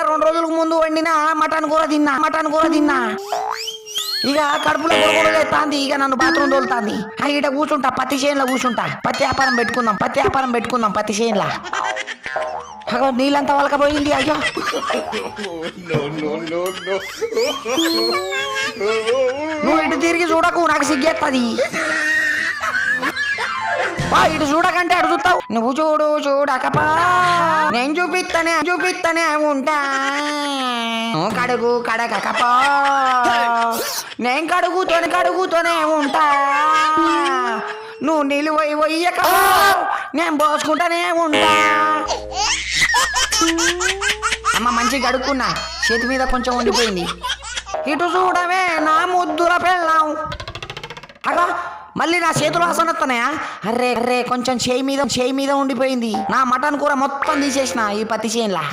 2 రోజులకు ముందు వండిన మటన్ కూర తిన్నా ఇక కడుపులో గొడగొడలు ఎత్తాంది. ఇక నన్ను బాత్రూమ్ తోలుతాంది. ఈట కూర్చుంటా, పత్తి చేనులో కూర్చుంటా. పత్తి వ్యాపారం పెట్టుకుందాం పత్తి చేనులా. అగో నీళ్ళంతా వలకపోయింది. అయ్యో నువ్వు ఇటు తిరిగి చూడకు, నాకు సిగ్గేస్తుంది. ఇటు చూడకంటే అటు చూస్తావు. నువ్వు చూడకపా, నేను చూపిస్తానే ఉంటా. కడగకపా, నేను కడుగుతూనే ఉంటా. నువ్వు నీళ్ళు పోయ్యకపా, నేను పోసుకుంటానే ఉంటా. అమ్మ మంచిగా కడుక్కున్నా, చేతి మీద కొంచెం ఉండిపోయింది. ఇటు చూడవే నా ముద్దుల పెళ్ళాం. అగా మళ్ళీ నా చేతులు వాసన వస్తున్నాయా? అర్రే కొంచెం చేయి మీద ఉండిపోయింది. నా మటన్ కూర మొత్తం తీసేసిన ఈ పత్తి చేనులా.